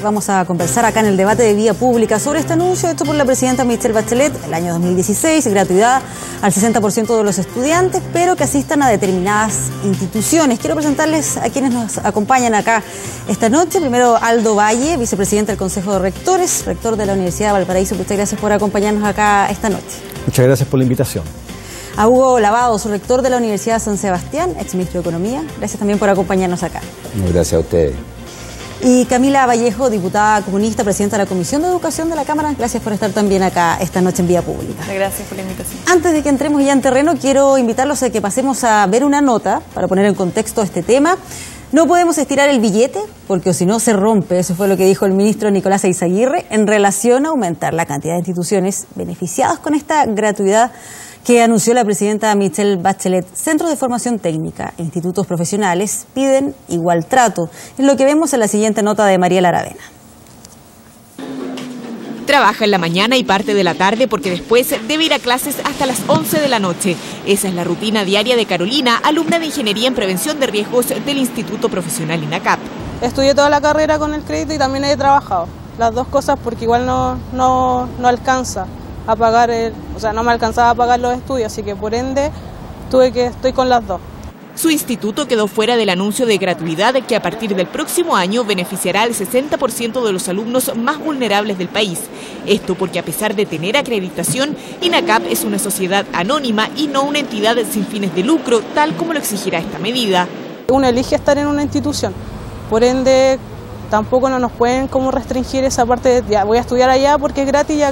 Vamos a conversar acá en el debate de vía pública sobre este anuncio hecho por la presidenta Michelle Bachelet el año 2016, gratuidad al 60% de los estudiantes, pero que asistan a determinadas instituciones. Quiero presentarles a quienes nos acompañan acá esta noche. Primero, Aldo Valle, vicepresidente del Consejo de Rectores, rector de la Universidad de Valparaíso. Muchas gracias por acompañarnos acá esta noche. Muchas gracias por la invitación. A Hugo Lavado, su rector de la Universidad de San Sebastián, exministro de Economía. Gracias también por acompañarnos acá. Gracias a ustedes. Y Camila Vallejo, diputada comunista, presidenta de la Comisión de Educación de la Cámara. Gracias por estar también acá esta noche en Vía Pública. Gracias por la invitación. Antes de que entremos ya en terreno, quiero invitarlos a que pasemos a ver una nota para poner en contexto este tema. No podemos estirar el billete porque o si no se rompe, eso fue lo que dijo el ministro Nicolás Eizaguirre, en relación a aumentar la cantidad de instituciones beneficiadas con esta gratuidad que anunció la presidenta Michelle Bachelet. Centros de formación técnica e institutos profesionales piden igual trato. Es lo que vemos en la siguiente nota de Mariela Aravena. Trabaja en la mañana y parte de la tarde porque después debe ir a clases hasta las 11 de la noche. Esa es la rutina diaria de Carolina, alumna de Ingeniería en Prevención de Riesgos del Instituto Profesional INACAP. Estudié toda la carrera con el crédito y también he trabajado. Las dos cosas porque igual no alcanza a pagar, no me alcanzaba a pagar los estudios, así que por ende estoy con las dos. Su instituto quedó fuera del anuncio de gratuidad que a partir del próximo año beneficiará al 60% de los alumnos más vulnerables del país. Esto porque a pesar de tener acreditación, INACAP es una sociedad anónima y no una entidad sin fines de lucro, tal como lo exigirá esta medida. Uno elige estar en una institución, por ende tampoco nos pueden como restringir esa parte de ya voy a estudiar allá porque es gratis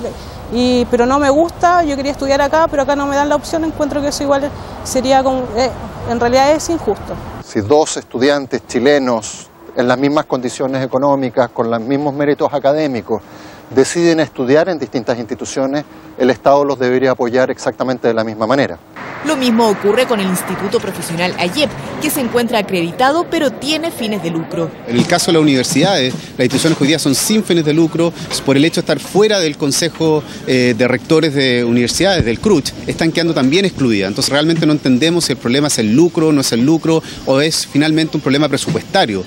pero no me gusta, yo quería estudiar acá, pero acá no me dan la opción. Encuentro que eso igual sería en realidad es injusto. Si dos estudiantes chilenos en las mismas condiciones económicas, con los mismos méritos académicos, deciden estudiar en distintas instituciones, el Estado los debería apoyar exactamente de la misma manera. Lo mismo ocurre con el Instituto Profesional AYEP, que se encuentra acreditado pero tiene fines de lucro. En el caso de las universidades, las instituciones hoy día son sin fines de lucro, por el hecho de estar fuera del Consejo de Rectores de Universidades, del CRUCH, están quedando también excluidas. Entonces realmente no entendemos si el problema es el lucro, no es el lucro, o es finalmente un problema presupuestario.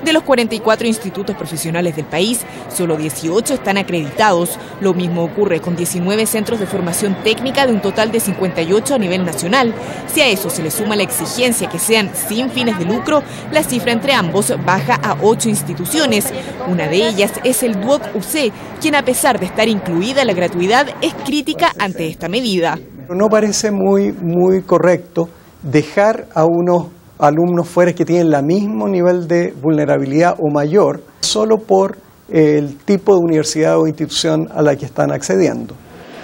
De los 44 institutos profesionales del país, solo 18 están acreditados. Lo mismo ocurre con 19 centros de formación técnica de un total de 58 a nivel nacional. Si a eso se le suma la exigencia que sean sin fines de lucro, la cifra entre ambos baja a 8 instituciones. Una de ellas es el DUOC UC, quien a pesar de estar incluida en la gratuidad es crítica ante esta medida. No parece muy correcto dejar a unos alumnos fuera que tienen el mismo nivel de vulnerabilidad o mayor, solo por el tipo de universidad o institución a la que están accediendo.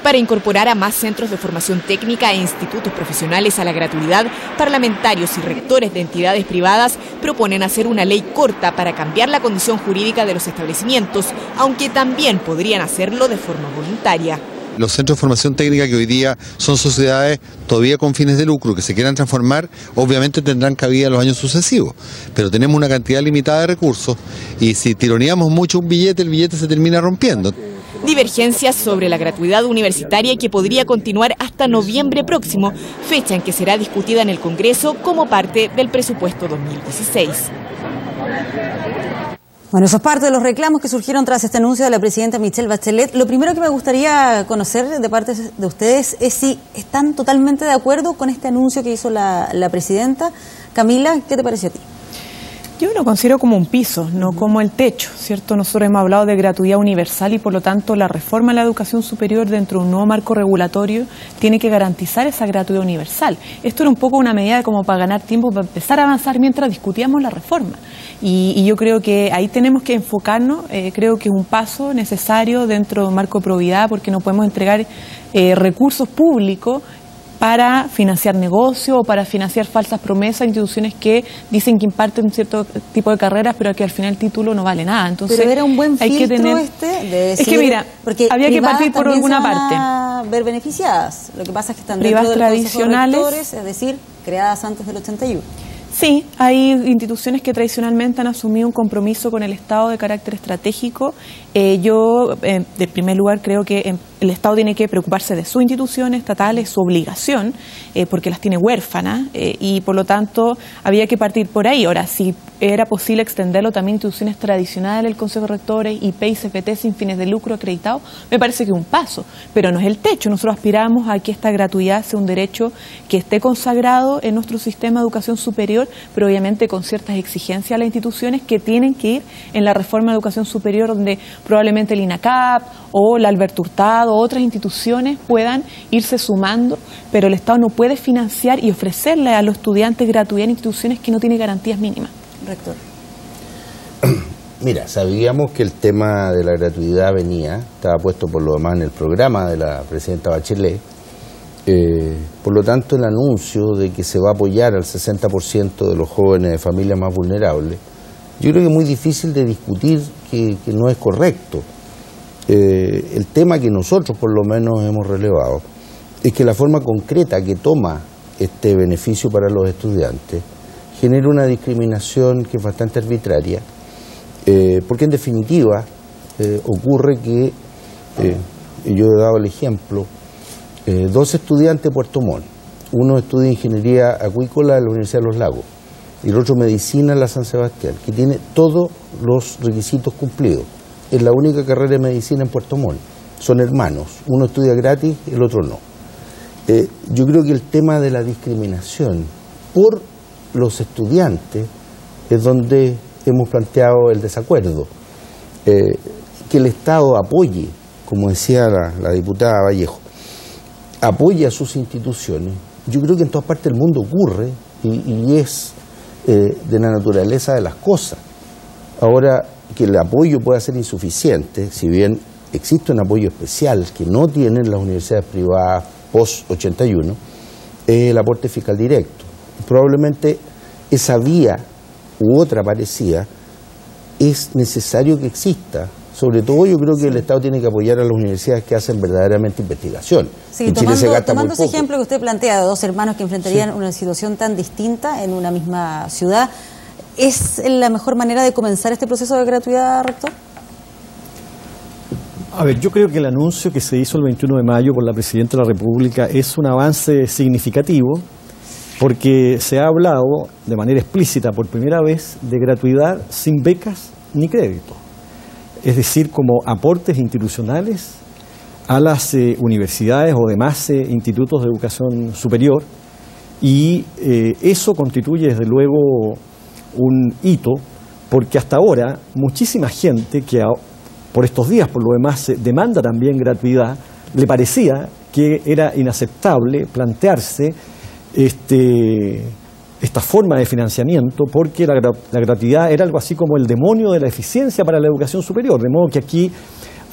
Para incorporar a más centros de formación técnica e institutos profesionales a la gratuidad, parlamentarios y rectores de entidades privadas proponen hacer una ley corta para cambiar la condición jurídica de los establecimientos, aunque también podrían hacerlo de forma voluntaria. Los centros de formación técnica que hoy día son sociedades todavía con fines de lucro que se quieran transformar, obviamente tendrán cabida en los años sucesivos, pero tenemos una cantidad limitada de recursos y si tironeamos mucho un billete, el billete se termina rompiendo. Divergencias sobre la gratuidad universitaria que podría continuar hasta noviembre próximo, fecha en que será discutida en el Congreso como parte del presupuesto 2016. Bueno, eso es parte de los reclamos que surgieron tras este anuncio de la presidenta Michelle Bachelet. Lo primero que me gustaría conocer de parte de ustedes es si están totalmente de acuerdo con este anuncio que hizo la presidenta. Camila, ¿qué te pareció a ti? Yo lo considero como un piso, no como el techo, ¿cierto? Nosotros hemos hablado de gratuidad universal y por lo tanto la reforma en la educación superior dentro de un nuevo marco regulatorio tiene que garantizar esa gratuidad universal. Esto era un poco una medida como para ganar tiempo, para empezar a avanzar mientras discutíamos la reforma. Y yo creo que ahí tenemos que enfocarnos, creo que es un paso necesario dentro de un marco de probidad porque no podemos entregar recursos públicos para financiar negocios o para financiar falsas promesas a instituciones que dicen que imparten cierto tipo de carreras, pero que al final el título no vale nada. Entonces, pero era un buen filtro hay que tener, de decir, es que mira, había que partir por alguna parte. A ver beneficiadas. Lo que pasa es que están privadas dentro del Consejo de tradicionales, Rectores, es decir, creadas antes del 81. Sí, hay instituciones que tradicionalmente han asumido un compromiso con el Estado de carácter estratégico. Yo, en primer lugar, creo que el Estado tiene que preocuparse de sus instituciones estatales, su obligación, porque las tiene huérfanas, y por lo tanto había que partir por ahí. Ahora, si era posible extenderlo también a instituciones tradicionales, el Consejo de Rectores, IP y CFT sin fines de lucro acreditados, me parece que es un paso, pero no es el techo. Nosotros aspiramos a que esta gratuidad sea un derecho que esté consagrado en nuestro sistema de educación superior, pero obviamente con ciertas exigencias a las instituciones que tienen que ir en la reforma de educación superior, donde probablemente el INACAP o la Alberto Hurtado o otras instituciones puedan irse sumando, pero el Estado no puede financiar y ofrecerle a los estudiantes gratuidad en instituciones que no tienen garantías mínimas. Rector. Mira, sabíamos que el tema de la gratuidad estaba puesto por lo demás en el programa de la presidenta Bachelet, por lo tanto el anuncio de que se va a apoyar al 60% de los jóvenes de familias más vulnerables, yo creo que es muy difícil de discutir que no es correcto. El tema que nosotros por lo menos hemos relevado es que la forma concreta que toma este beneficio para los estudiantes genera una discriminación que es bastante arbitraria, porque en definitiva ocurre que, yo he dado el ejemplo, 2 estudiantes de Puerto Montt, uno estudia ingeniería acuícola en la Universidad de Los Lagos y el otro medicina en la San Sebastián, que tiene todos los requisitos cumplidos. Es la única carrera de medicina en Puerto Montt. Son hermanos, uno estudia gratis, el otro no. Yo creo que el tema de la discriminación por los estudiantes es donde hemos planteado el desacuerdo. Que el Estado apoye, como decía la diputada Vallejo, apoye a sus instituciones. Yo creo que en todas partes del mundo ocurre y es de la naturaleza de las cosas. Ahora, que el apoyo pueda ser insuficiente, si bien existe un apoyo especial que no tienen las universidades privadas post-81, es el aporte fiscal directo. Probablemente esa vía u otra parecida es necesario que exista. Sobre todo yo creo que el Estado tiene que apoyar a las universidades que hacen verdaderamente investigación. Sí, en Chile se gasta muy tomando poco. ese ejemplo que usted plantea de 2 hermanos que enfrentarían una situación tan distinta en una misma ciudad, ¿es la mejor manera de comenzar este proceso de gratuidad, rector? A ver, yo creo que el anuncio que se hizo el 21 de mayo por la Presidenta de la República es un avance significativo, porque se ha hablado de manera explícita por primera vez de gratuidad sin becas ni crédito. Es decir, como aportes institucionales a las universidades o demás institutos de educación superior, y eso constituye desde luego un hito, porque hasta ahora muchísima gente que por estos días por lo demás demanda también gratuidad, le parecía que era inaceptable plantearse esta forma de financiamiento, porque la gratuidad era algo así como el demonio de la eficiencia para la educación superior, de modo que aquí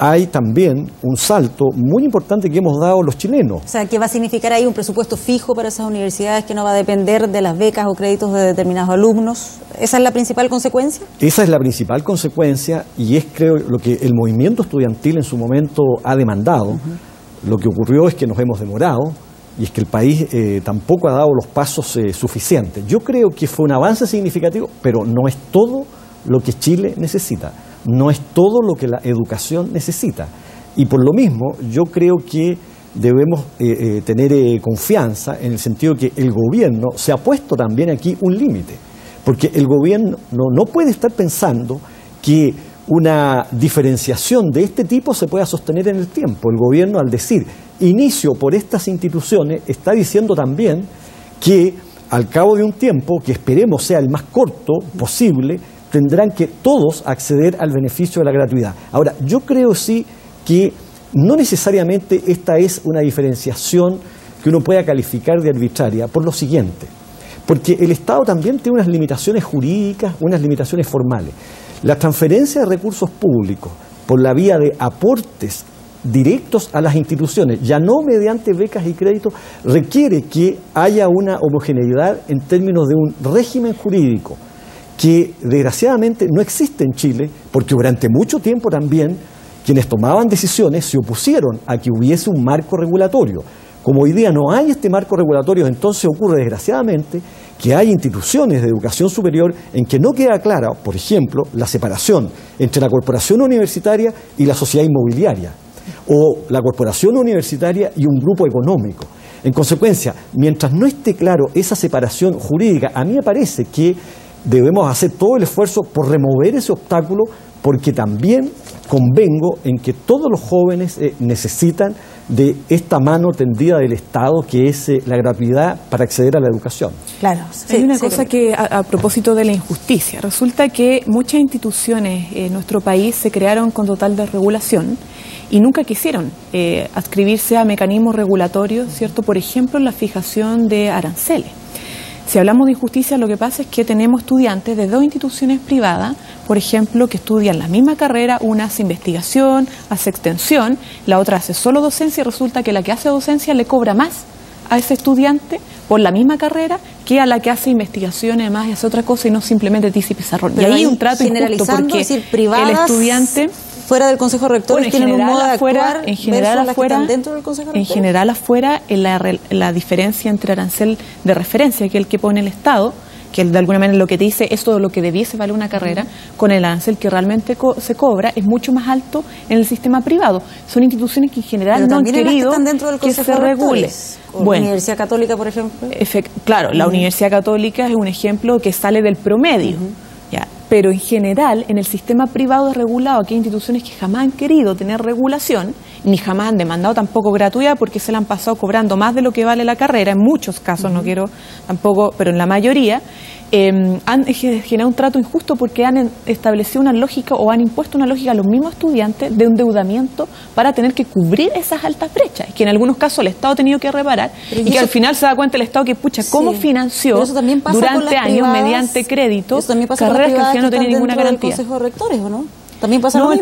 hay también un salto muy importante que hemos dado los chilenos. O sea, ¿qué va a significar ahí un presupuesto fijo para esas universidades que no va a depender de las becas o créditos de determinados alumnos? ¿Esa es la principal consecuencia? Esa es la principal consecuencia y es, creo, lo que el movimiento estudiantil en su momento ha demandado. Lo que ocurrió es que nos hemos demorado y es que el país tampoco ha dado los pasos suficientes. Yo creo que fue un avance significativo, pero no es todo lo que Chile necesita. No es todo lo que la educación necesita. Y por lo mismo, yo creo que debemos tener confianza en el sentido que el gobierno se ha puesto también aquí un límite. Porque el gobierno no puede estar pensando que una diferenciación de este tipo se pueda sostener en el tiempo. El gobierno, al decir inicio por estas instituciones, está diciendo también que al cabo de un tiempo, que esperemos sea el más corto posible, tendrán que todos acceder al beneficio de la gratuidad. Ahora, yo creo sí que no necesariamente esta es una diferenciación que uno pueda calificar de arbitraria, por lo siguiente, porque el Estado también tiene unas limitaciones jurídicas, unas limitaciones formales. La transferencia de recursos públicos por la vía de aportes directos a las instituciones, ya no mediante becas y créditos, requiere que haya una homogeneidad en términos de un régimen jurídico que desgraciadamente no existe en Chile, porque durante mucho tiempo también quienes tomaban decisiones se opusieron a que hubiese un marco regulatorio. Como hoy día no hay este marco regulatorio, entonces ocurre desgraciadamente que hay instituciones de educación superior en que no queda clara, por ejemplo, la separación entre la corporación universitaria y la sociedad inmobiliaria. o la corporación universitaria y un grupo económico. En consecuencia, mientras no esté claro esa separación jurídica, a mí me parece que debemos hacer todo el esfuerzo por remover ese obstáculo, porque también convengo en que todos los jóvenes necesitan de esta mano tendida del Estado, que es la gratuidad para acceder a la educación. Claro, hay una cosa que a propósito de la injusticia, resulta que muchas instituciones en nuestro país se crearon con total desregulación y nunca quisieron adscribirse a mecanismos regulatorios, ¿cierto? Por ejemplo, la fijación de aranceles. Si hablamos de injusticia, lo que pasa es que tenemos estudiantes de 2 instituciones privadas, por ejemplo, que estudian la misma carrera, una hace investigación, hace extensión, la otra hace solo docencia, y resulta que la que hace docencia le cobra más a ese estudiante por la misma carrera que a la que hace investigación, además y hace otra cosa y no simplemente tiza y pizarrón. Pero y ahí un trato injusto porque es decir, privadas, el estudiante fuera del Consejo Rector, bueno, tienen un modo de actuar en general afuera, dentro del Consejo Rector. En general afuera, la diferencia entre arancel de referencia, que es el que pone el Estado, que de alguna manera lo que te dice es todo lo que debiese valer una carrera, con el arancel que realmente se cobra, es mucho más alto en el sistema privado. Son instituciones que en general no han querido que se regule. Bueno, la Universidad Católica, por ejemplo. Claro, la Universidad Católica es un ejemplo que sale del promedio. Ya. Pero en general, en el sistema privado regulado, aquí hay instituciones que jamás han querido tener regulación, ni jamás han demandado tampoco gratuidad, porque se la han pasado cobrando más de lo que vale la carrera, en muchos casos, no quiero tampoco, pero en la mayoría, han generado un trato injusto porque han establecido una lógica o han impuesto una lógica a los mismos estudiantes de endeudamiento para tener que cubrir esas altas brechas, que en algunos casos el Estado ha tenido que reparar y que al final se da cuenta el Estado que, cómo financió durante años mediante créditos carreras que al final no tenían ninguna garantía. ¿Consejo de Rectores o no? También pasa no, lo mismo.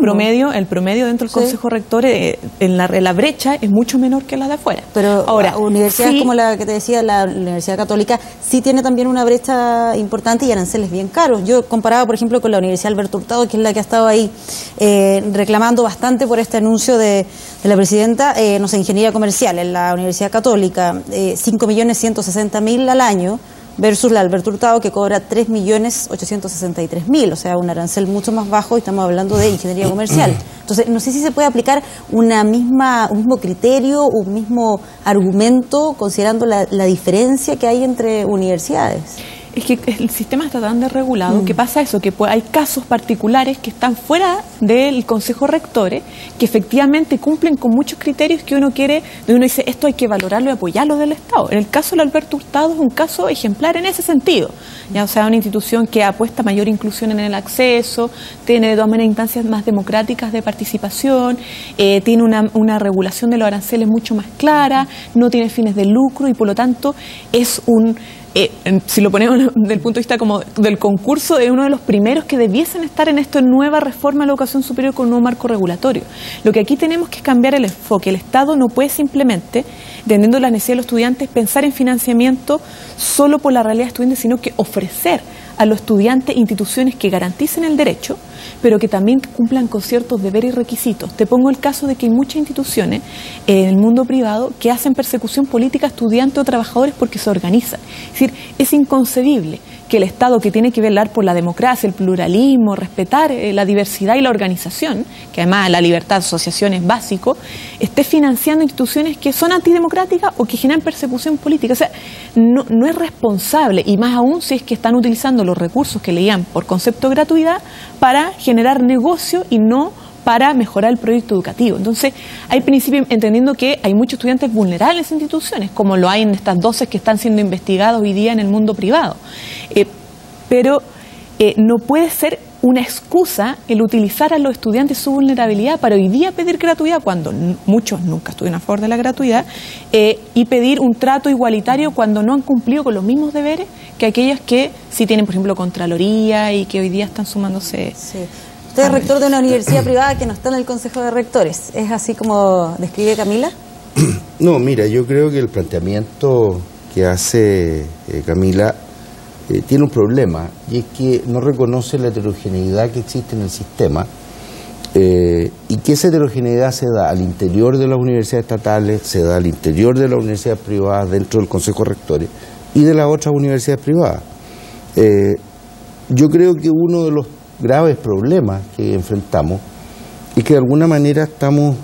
El promedio dentro del Consejo Rector en la brecha es mucho menor que la de afuera. Pero ahora, universidades como la que te decía, la Universidad Católica, sí tiene también una brecha importante y aranceles bien caros. Yo comparaba, por ejemplo, con la Universidad Alberto Hurtado, que es la que ha estado ahí reclamando bastante por este anuncio de la presidenta, ingeniería comercial en la Universidad Católica, 5.160.000 al año, versus la Alberto Hurtado, que cobra 3.863.000, o sea, un arancel mucho más bajo, y estamos hablando de ingeniería comercial. Entonces, no sé si se puede aplicar un mismo criterio, un mismo argumento, considerando la diferencia que hay entre universidades. Es que el sistema está tan desregulado que pasa eso, que hay casos particulares que están fuera del Consejo Rectores, que efectivamente cumplen con muchos criterios que uno quiere, uno dice, esto hay que valorarlo y apoyarlo del Estado. En el caso del Alberto Hurtado es un caso ejemplar en ese sentido. Ya, o sea, una institución que apuesta mayor inclusión en el acceso, tiene de todas maneras instancias más democráticas de participación, tiene una regulación de los aranceles mucho más clara, no tiene fines de lucro y por lo tanto es si lo ponemos desde el punto de vista como del concurso, es uno de los primeros que debiesen estar en esta nueva reforma de la educación superior con un nuevo marco regulatorio. Lo que aquí tenemos que es cambiar el enfoque. El Estado no puede simplemente, entendiendo la necesidad de los estudiantes, pensar en financiamiento solo por la realidad de estudiantes, sino que ofrecer a los estudiantes instituciones que garanticen el derecho, pero que también cumplan con ciertos deberes y requisitos. Te pongo el caso de que hay muchas instituciones en el mundo privado que hacen persecución política a estudiantes o trabajadores porque se organizan. Es decir, es inconcebible que el Estado, que tiene que velar por la democracia, el pluralismo, respetar la diversidad y la organización, que además la libertad de asociación es básico, esté financiando instituciones que son antidemocráticas o que generan persecución política. O sea, no es responsable, y más aún si es que están utilizando los recursos que leían por concepto de gratuidad para generar negocio y no para mejorar el proyecto educativo. Entonces, hay principios, entendiendo que hay muchos estudiantes vulnerables en instituciones, como lo hay en estas 12 que están siendo investigados hoy día en el mundo privado. Pero no puede ser una excusa el utilizar a los estudiantes su vulnerabilidad para hoy día pedir gratuidad, cuando muchos nunca estuvieron a favor de la gratuidad, y pedir un trato igualitario cuando no han cumplido con los mismos deberes que aquellos que sí tienen, por ejemplo, Contraloría y que hoy día están sumándose. Sí. Usted es rector de una universidad privada que no está en el Consejo de Rectores. ¿Es así como describe Camila? No, mira, yo creo que el planteamiento que hace Camila tiene un problema, y es que no reconoce la heterogeneidad que existe en el sistema, y que esa heterogeneidad se da al interior de las universidades estatales, se da al interior de las universidades privadas dentro del Consejo de Rectores y de las otras universidades privadas. Yo creo que uno de los graves problemas que enfrentamos es que de alguna manera estamos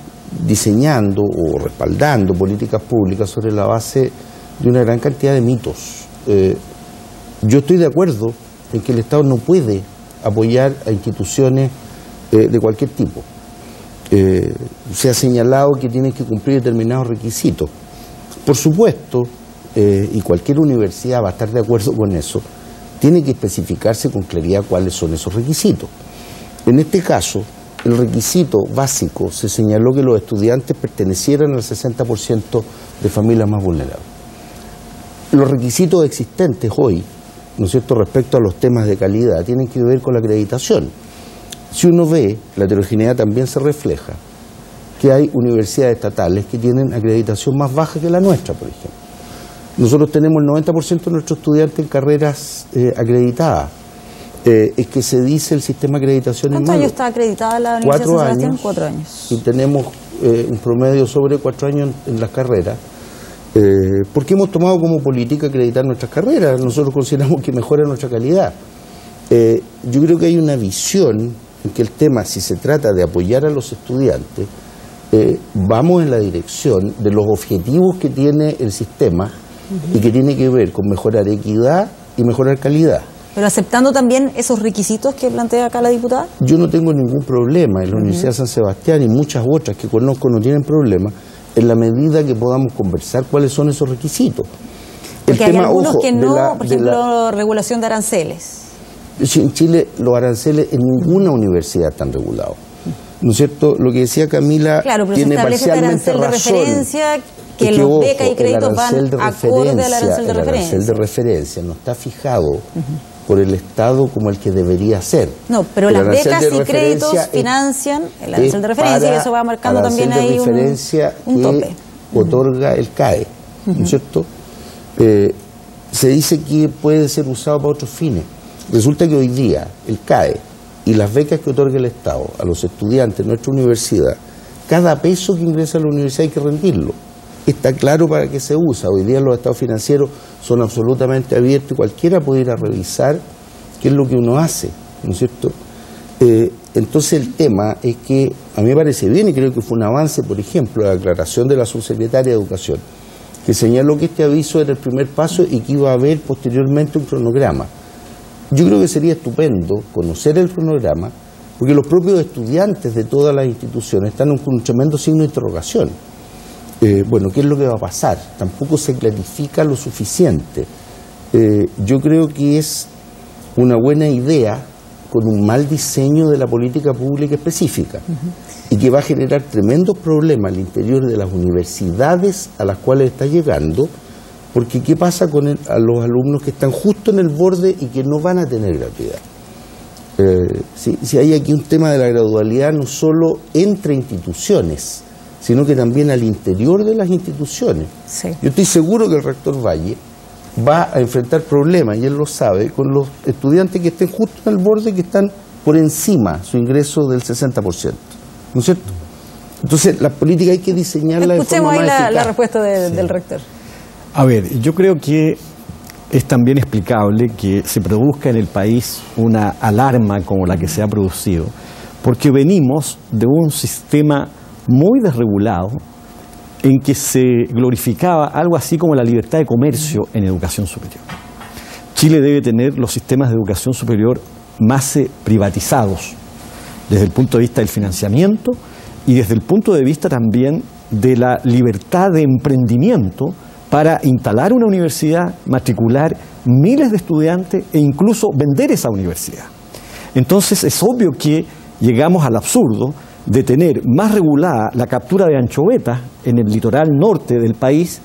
diseñando o respaldando políticas públicas sobre la base de una gran cantidad de mitos. Yo estoy de acuerdo en que el Estado no puede apoyar a instituciones de cualquier tipo. Se ha señalado que tienen que cumplir determinados requisitos. Por supuesto, y cualquier universidad va a estar de acuerdo con eso, tiene que especificarse con claridad cuáles son esos requisitos. En este caso, el requisito básico se señaló que los estudiantes pertenecieran al 60% de familias más vulnerables. Los requisitos existentes hoy, ¿no es cierto?, respecto a los temas de calidad, tienen que ver con la acreditación. Si uno ve, la heterogeneidad también se refleja, que hay universidades estatales que tienen acreditación más baja que la nuestra, por ejemplo. Nosotros tenemos el 90% de nuestros estudiantes en carreras acreditadas. Es que se dice el sistema de acreditación es malo. ¿Cuántos años está acreditada la Universidad de San Sebastián? 4 años. Y tenemos un promedio sobre 4 años en las carreras. Porque hemos tomado como política acreditar nuestras carreras. Nosotros consideramos que mejora nuestra calidad. Yo creo que hay una visión en que el tema, si se trata de apoyar a los estudiantes, vamos en la dirección de los objetivos que tiene el sistema y que tiene que ver con mejorar equidad y mejorar calidad. Pero aceptando también esos requisitos que plantea acá la diputada. Yo no tengo ningún problema. En la Universidad de San Sebastián y muchas otras que conozco no tienen problema en la medida que podamos conversar cuáles son esos requisitos. Porque hay algunos que no, por ejemplo, regulación de aranceles. En Chile los aranceles en ninguna universidad están regulados. ¿No es cierto? Lo que decía Camila tiene parcialmente razón. De referencia, que los becas y créditos van acorde al arancel de referencia. El arancel de referencia no está fijado por el Estado como el que debería ser. No, pero las becas y créditos financian el arancel de referencia y eso va marcando también ahí un tope. Otorga el CAE, ¿no es cierto? Se dice que puede ser usado para otros fines. Resulta que hoy día el CAE y las becas que otorga el Estado a los estudiantes de nuestra universidad, cada peso que ingresa a la universidad hay que rendirlo. Está claro para qué se usa. Hoy día los estados financieros son absolutamente abiertos y cualquiera puede ir a revisar qué es lo que uno hace, ¿no es cierto? Entonces el tema es que a mí me parece bien y creo que fue un avance, por ejemplo, la declaración de la subsecretaria de Educación, que señaló que este aviso era el primer paso y que iba a haber posteriormente un cronograma. Yo creo que sería estupendo conocer el cronograma, porque los propios estudiantes de todas las instituciones están con un tremendo signo de interrogación. Bueno, ¿qué es lo que va a pasar? Tampoco se clarifica lo suficiente. Yo creo que es una buena idea con un mal diseño de la política pública específica y que va a generar tremendos problemas al interior de las universidades a las cuales está llegando, porque ¿qué pasa con a los alumnos que están justo en el borde y que no van a tener gratuidad? Si hay aquí un tema de la gradualidad no solo entre instituciones, sino que también al interior de las instituciones. Sí. Yo estoy seguro que el rector Valle va a enfrentar problemas, y él lo sabe, con los estudiantes que estén justo en el borde, que están por encima su ingreso del 60%. ¿No es cierto? Entonces, la política hay que diseñarla de forma más eficaz. Escuchemos ahí la respuesta del rector. A ver, yo creo que es también explicable que se produzca en el país una alarma como la que se ha producido, porque venimos de un sistema muy desregulado en que se glorificaba algo así como la libertad de comercio en educación superior. Chile debe tener los sistemas de educación superior más privatizados desde el punto de vista del financiamiento y desde el punto de vista también de la libertad de emprendimiento para instalar una universidad, matricular miles de estudiantes e incluso vender esa universidad. Entonces es obvio que llegamos al absurdo de tener más regulada la captura de anchovetas en el litoral norte del país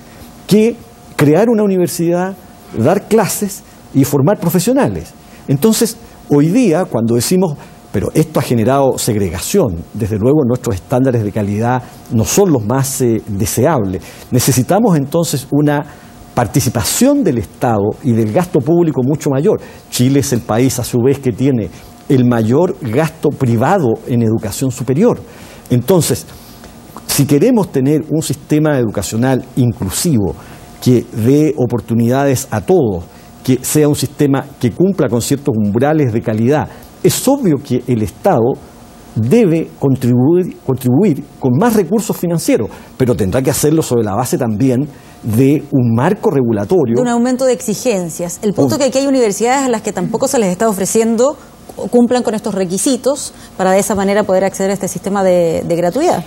que crear una universidad, dar clases y formar profesionales. Entonces, hoy día, cuando decimos, pero esto ha generado segregación, desde luego nuestros estándares de calidad no son los más deseables, necesitamos entonces una participación del Estado y del gasto público mucho mayor. Chile es el país, a su vez, que tiene el mayor gasto privado en educación superior. Entonces, si queremos tener un sistema educacional inclusivo, que dé oportunidades a todos, que sea un sistema que cumpla con ciertos umbrales de calidad, es obvio que el Estado debe contribuir con más recursos financieros, pero tendrá que hacerlo sobre la base también de un marco regulatorio. De un aumento de exigencias. El punto es que aquí hay universidades a las que tampoco se les está ofreciendo cumplan con estos requisitos para de esa manera poder acceder a este sistema de gratuidad,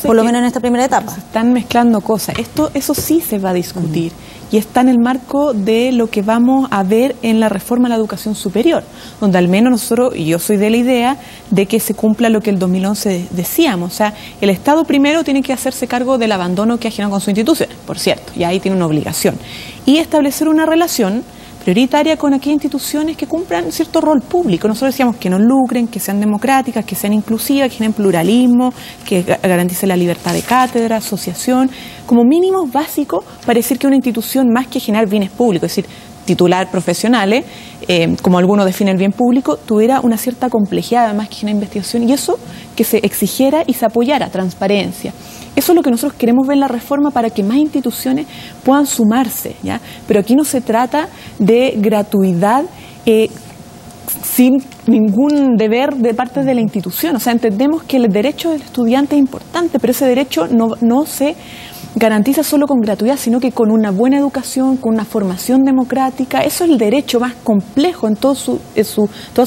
por lo menos en esta primera etapa. Se están mezclando cosas. Eso sí se va a discutir y está en el marco de lo que vamos a ver en la reforma a la educación superior, donde al menos nosotros, y yo soy de la idea de que se cumpla lo que el 2011 decíamos. O sea, el Estado primero tiene que hacerse cargo del abandono que ha generado con su institución, por cierto, y ahí tiene una obligación, y establecer una relación prioritaria con aquellas instituciones que cumplan cierto rol público. Nosotros decíamos que no lucren, que sean democráticas, que sean inclusivas, que generen pluralismo, que garanticen la libertad de cátedra, asociación, como mínimos básicos para decir que una institución, más que generar bienes públicos, es decir, titular profesionales, como algunos definen el bien público, tuviera una cierta complejidad, además que genera investigación, y eso que se exigiera y se apoyara, transparencia. Eso es lo que nosotros queremos ver en la reforma para que más instituciones puedan sumarse, ¿ya? Pero aquí no se trata de gratuidad sin ningún deber de parte de la institución. O sea, entendemos que el derecho del estudiante es importante, pero ese derecho no se garantiza solo con gratuidad, sino que con una buena educación, con una formación democrática. Eso es el derecho más complejo en toda su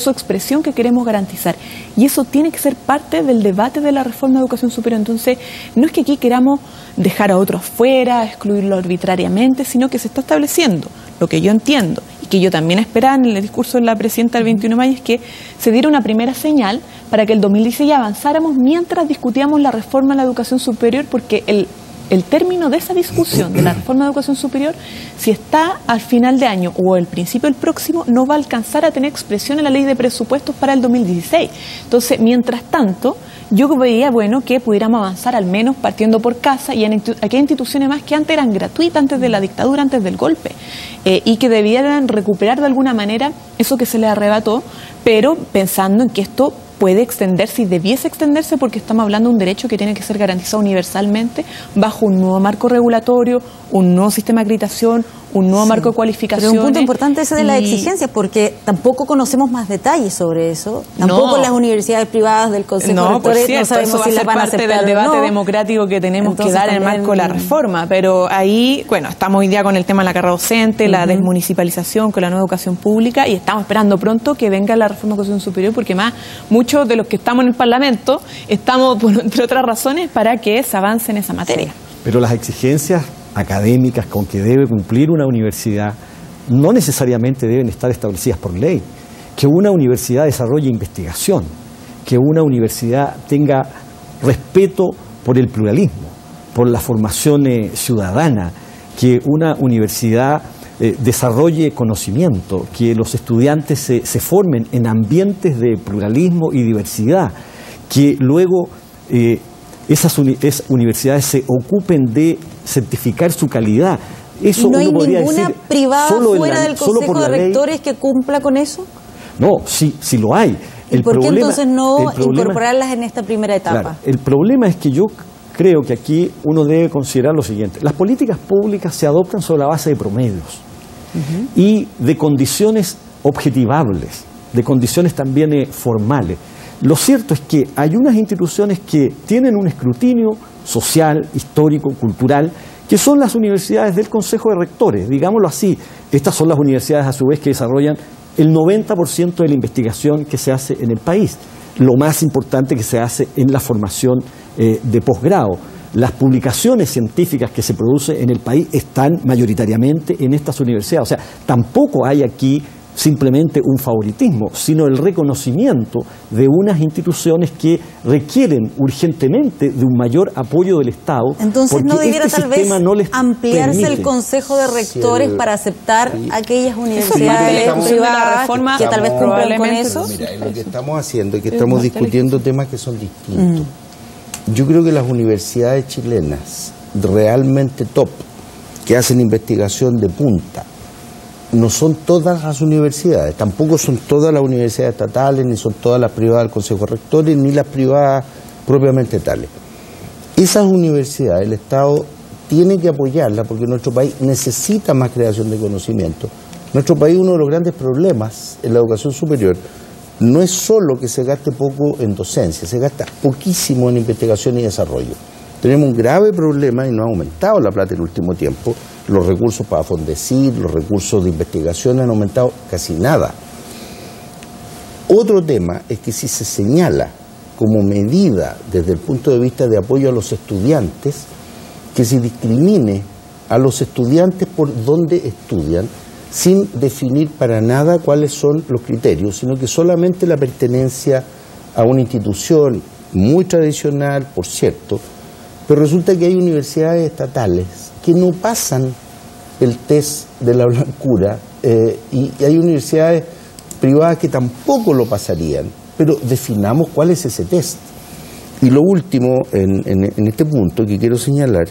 expresión que queremos garantizar. Y eso tiene que ser parte del debate de la reforma de educación superior. Entonces, no es que aquí queramos dejar a otros fuera, excluirlo arbitrariamente, sino que se está estableciendo lo que yo entiendo y que yo también esperaba en el discurso de la presidenta del 21 de mayo, es que se diera una primera señal para que el 2016 avanzáramos mientras discutíamos la reforma de la educación superior, porque el término de esa discusión de la reforma de educación superior, si está al final de año o el principio del próximo, no va a alcanzar a tener expresión en la ley de presupuestos para el 2016. Entonces, mientras tanto, yo veía bueno que pudiéramos avanzar al menos partiendo por casa y en aquellas instituciones más que antes eran gratuitas, antes de la dictadura, antes del golpe, y que debieran recuperar de alguna manera eso que se les arrebató, pero pensando en que esto puede extenderse y debiese extenderse, porque estamos hablando de un derecho que tiene que ser garantizado universalmente bajo un nuevo marco regulatorio, un nuevo sistema de acreditación, un nuevo marco de cualificación. Pero un punto importante ese de las exigencias, porque tampoco conocemos más detalles sobre eso. Tampoco las universidades privadas del Consejo de Rectores no sabemos si las van a aceptar del debate democrático que tenemos que dar en el marco de la reforma. Pero ahí, bueno, estamos hoy día con el tema de la carrera docente, la desmunicipalización, con la nueva educación pública, y estamos esperando pronto que venga la reforma de educación superior, porque muchos de los que estamos en el Parlamento estamos, entre otras razones, para que se avance en esa materia. Pero las exigencias académicas con que debe cumplir una universidad no necesariamente deben estar establecidas por ley. Que una universidad desarrolle investigación, que una universidad tenga respeto por el pluralismo, por la formación ciudadana, que una universidad desarrolle conocimiento, que los estudiantes se formen en ambientes de pluralismo y diversidad, que luego esas universidades se ocupen de certificar su calidad. Eso ¿Y no hay ninguna privada fuera del Consejo de Rectores que cumpla con eso? No, sí lo hay. ¿Y por qué entonces no incorporarlas en esta primera etapa? Claro, el problema es que yo creo que aquí uno debe considerar lo siguiente. Las políticas públicas se adoptan sobre la base de promedios y de condiciones objetivables, de condiciones también formales. Lo cierto es que hay unas instituciones que tienen un escrutinio social, histórico, cultural, que son las universidades del Consejo de Rectores, digámoslo así. Estas son las universidades a su vez que desarrollan el 90% de la investigación que se hace en el país, lo más importante que se hace en la formación de posgrado. Las publicaciones científicas que se producen en el país están mayoritariamente en estas universidades. O sea, tampoco hay aquí simplemente un favoritismo, sino el reconocimiento de unas instituciones que requieren urgentemente de un mayor apoyo del Estado. Entonces, ¿no debiera tal vez ampliarse permite el Consejo de Rectores para aceptar aquellas universidades privadas que tal vez cumplan con eso? Mira, lo que estamos haciendo es que estamos discutiendo temas que son distintos. Yo creo que las universidades chilenas realmente top, que hacen investigación de punta, no son todas las universidades, tampoco son todas las universidades estatales, ni son todas las privadas del Consejo de Rectores, ni las privadas propiamente tales. Esas universidades el Estado tiene que apoyarlas porque nuestro país necesita más creación de conocimiento. Nuestro país, uno de los grandes problemas en la educación superior no es solo que se gaste poco en docencia, se gasta poquísimo en investigación y desarrollo. Tenemos un grave problema y no ha aumentado la plata en el último tiempo. Los recursos para Fondecir, los recursos de investigación han aumentado casi nada. Otro tema es que si se señala como medida desde el punto de vista de apoyo a los estudiantes, que se discrimine a los estudiantes por dónde estudian, sin definir para nada cuáles son los criterios, sino que solamente la pertenencia a una institución muy tradicional, por cierto, pero resulta que hay universidades estatales que no pasan el test de la blancura y hay universidades privadas que tampoco lo pasarían, pero definamos cuál es ese test. Y lo último, en este punto que quiero señalar,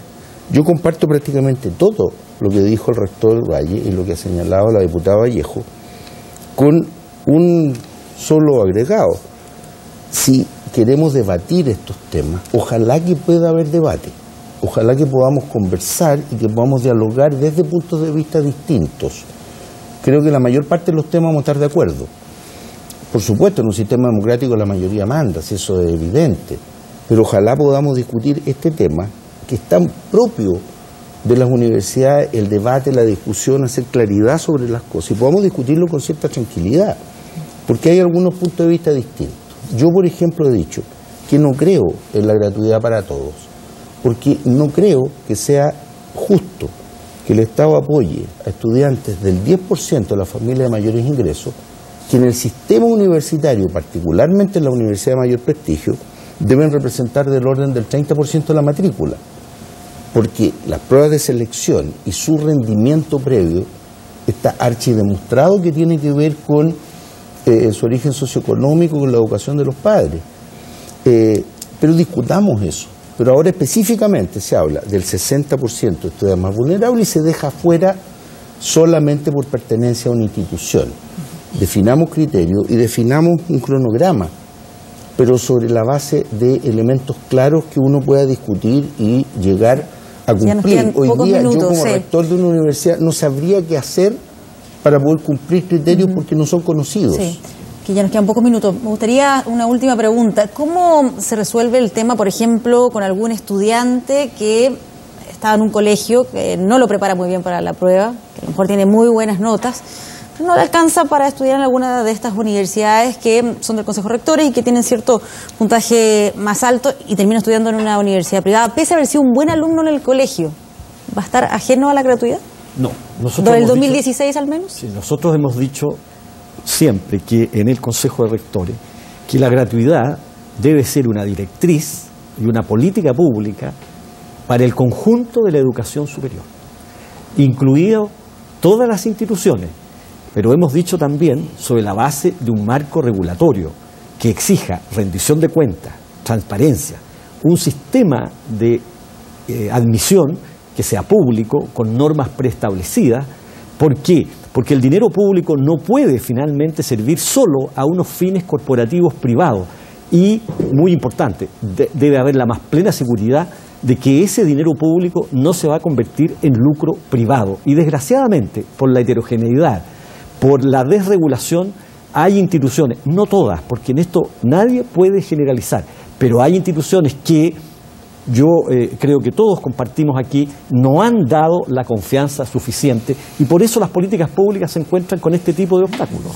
yo comparto prácticamente todo lo que dijo el rector del Valle y lo que ha señalado la diputada Vallejo, con un solo agregado. Si queremos debatir estos temas, ojalá que pueda haber debate, ojalá que podamos conversar y que podamos dialogar desde puntos de vista distintos. Creo que la mayor parte de los temas vamos a estar de acuerdo. Por supuesto, en un sistema democrático la mayoría manda, si eso es evidente, pero ojalá podamos discutir este tema que es tan propio de las universidades, el debate, la discusión, hacer claridad sobre las cosas y podamos discutirlo con cierta tranquilidad, porque hay algunos puntos de vista distintos. Yo, por ejemplo, he dicho que no creo en la gratuidad para todos, porque no creo que sea justo que el Estado apoye a estudiantes del 10% de la familia de mayores ingresos, que en el sistema universitario, particularmente en la universidad de mayor prestigio, deben representar del orden del 30% de la matrícula, porque las pruebas de selección y su rendimiento previo está archidemostrado que tiene que ver con su origen socioeconómico, con la educación de los padres. Pero discutamos eso. Pero ahora específicamente se habla del 60% de estudiantes más vulnerables y se deja fuera solamente por pertenencia a una institución. Definamos criterios y definamos un cronograma, pero sobre la base de elementos claros que uno pueda discutir y llegar a cumplir. Hoy día yo como rector de una universidad no sabría qué hacer para poder cumplir criterios porque no son conocidos. Sí, que ya nos quedan pocos minutos. Me gustaría una última pregunta. ¿Cómo se resuelve el tema, por ejemplo, con algún estudiante que está en un colegio que no lo prepara muy bien para la prueba, que a lo mejor tiene muy buenas notas, pero no le alcanza para estudiar en alguna de estas universidades que son del Consejo de Rectores y que tienen cierto puntaje más alto y termina estudiando en una universidad privada, pese a haber sido un buen alumno en el colegio? ¿Va a estar ajeno a la gratuidad? No. ¿Del 2016 al menos? Sí, nosotros hemos dicho siempre que en el Consejo de Rectores que la gratuidad debe ser una directriz y una política pública para el conjunto de la educación superior, incluido todas las instituciones, pero hemos dicho también sobre la base de un marco regulatorio que exija rendición de cuentas, transparencia, un sistema de admisión que sea público, con normas preestablecidas. ¿Por qué? Porque el dinero público no puede finalmente servir solo a unos fines corporativos privados. Y, muy importante, debe haber la más plena seguridad de que ese dinero público no se va a convertir en lucro privado. Y desgraciadamente, por la heterogeneidad, por la desregulación, hay instituciones, no todas, porque en esto nadie puede generalizar, pero hay instituciones que yo creo que todos compartimos aquí, no han dado la confianza suficiente y por eso las políticas públicas se encuentran con este tipo de obstáculos.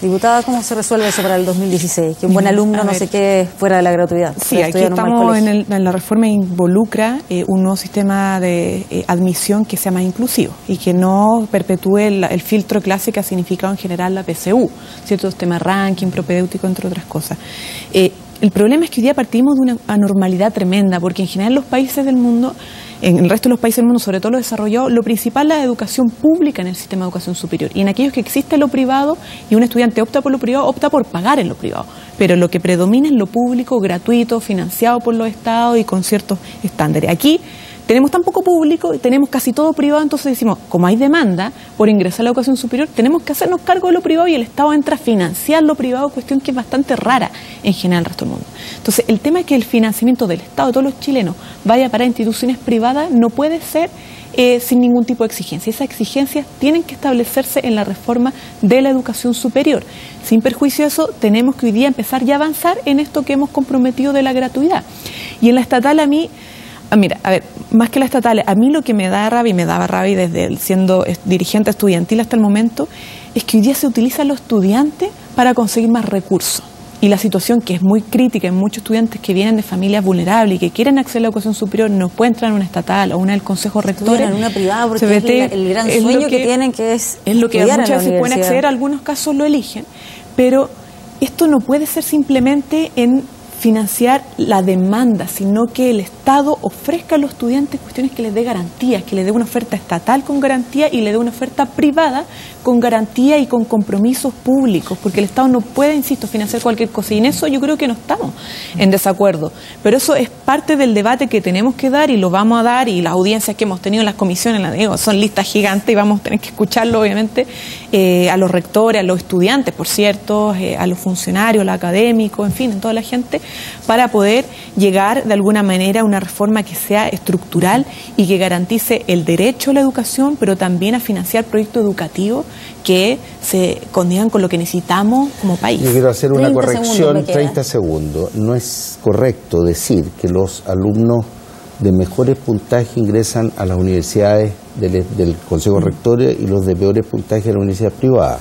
Diputada, ¿cómo se resuelve eso para el 2016? Que un buen alumno no se quede fuera de la gratuidad. Sí, aquí estamos en la reforma involucra un nuevo sistema de admisión que sea más inclusivo y que no perpetúe el filtro clase que ha significado en general la PSU, ciertos temas ranking, propedéutico, entre otras cosas. El problema es que hoy día partimos de una anormalidad tremenda, porque en general los países del mundo, en el resto de los países del mundo, sobre todo los desarrollados, lo principal es la educación pública en el sistema de educación superior. Y en aquellos que existe lo privado y un estudiante opta por lo privado, opta por pagar en lo privado. Pero lo que predomina es lo público, gratuito, financiado por los estados y con ciertos estándares. Aquí tenemos tan poco público, tenemos casi todo privado, entonces decimos, como hay demanda por ingresar a la educación superior, tenemos que hacernos cargo de lo privado y el Estado entra a financiar lo privado, cuestión que es bastante rara en general en el resto del mundo. Entonces, el tema es que el financiamiento del Estado de todos los chilenos vaya para instituciones privadas no puede ser sin ningún tipo de exigencia. Esas exigencias tienen que establecerse en la reforma de la educación superior. Sin perjuicio de eso, tenemos que hoy día empezar ya a avanzar en esto que hemos comprometido de la gratuidad. Y en la estatal mira, a ver, más que la estatal, a mí lo que me da rabia y me daba rabia desde siendo dirigente estudiantil hasta el momento, es que hoy día se utilizan los estudiantes para conseguir más recursos. Y la situación que es muy crítica en muchos estudiantes que vienen de familias vulnerables y que quieren acceder a la educación superior, no pueden entrar en una estatal o una del Consejo Rector. En una privada porque es el gran sueño que tienen, que es lo que muchas veces pueden acceder, algunos casos lo eligen, pero esto no puede ser simplemente en financiar la demanda, sino que el Estado ofrezca a los estudiantes cuestiones que les dé garantías, que les dé una oferta estatal con garantía y le dé una oferta privada con garantía y con compromisos públicos, porque el Estado no puede, insisto, financiar cualquier cosa, y en eso yo creo que no estamos en desacuerdo, pero eso es parte del debate que tenemos que dar y lo vamos a dar, y las audiencias que hemos tenido en las comisiones, son listas gigantes y vamos a tener que escucharlo obviamente a los rectores, a los estudiantes, por cierto, a los funcionarios, a los académicos, en fin, a toda la gente, para poder llegar de alguna manera a una reforma que sea estructural y que garantice el derecho a la educación, pero también a financiar proyectos educativos que se condigan con lo que necesitamos como país. Yo quiero hacer una corrección, 30 segundos. No es correcto decir que los alumnos de mejores puntajes ingresan a las universidades del Consejo Rector y los de peores puntajes a las universidades privadas.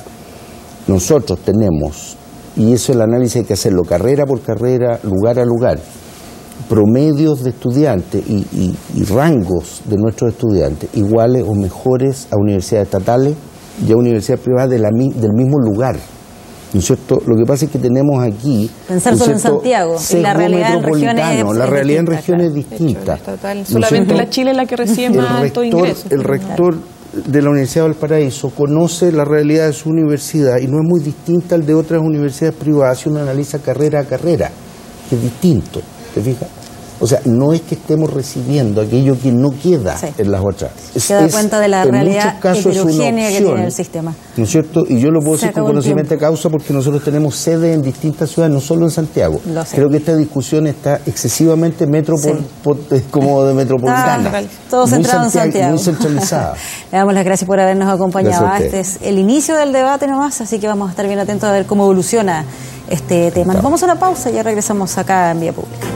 Nosotros tenemos, y eso el análisis hay que hacerlo carrera por carrera, lugar a lugar, promedios de estudiantes y rangos de nuestros estudiantes iguales o mejores a universidades estatales y a universidades privadas del mismo lugar, ¿no es cierto? Lo que pasa es que tenemos aquí pensar solo en Santiago y la realidad en regiones es distinta. Solamente la Chile es la que recibe más altos ingresos. El rector de la Universidad de Valparaíso conoce la realidad de su universidad y no es muy distinta al de otras universidades privadas si uno analiza carrera a carrera, que es distinto, ¿te fijas? O sea, no es que estemos recibiendo aquello que no queda en las otras. Se da cuenta de la realidad heterogénea que tiene el sistema. ¿No es cierto? Y yo lo puedo decir con conocimiento de causa porque nosotros tenemos sede en distintas ciudades, no solo en Santiago. Creo que esta discusión está excesivamente como de metropolitana. Todo centrado en Santiago. Muy centralizada. Le damos las gracias por habernos acompañado. Este es el inicio del debate nomás, así que vamos a estar bien atentos a ver cómo evoluciona este tema. Nos vamos a una pausa y ya regresamos acá en Vía Pública.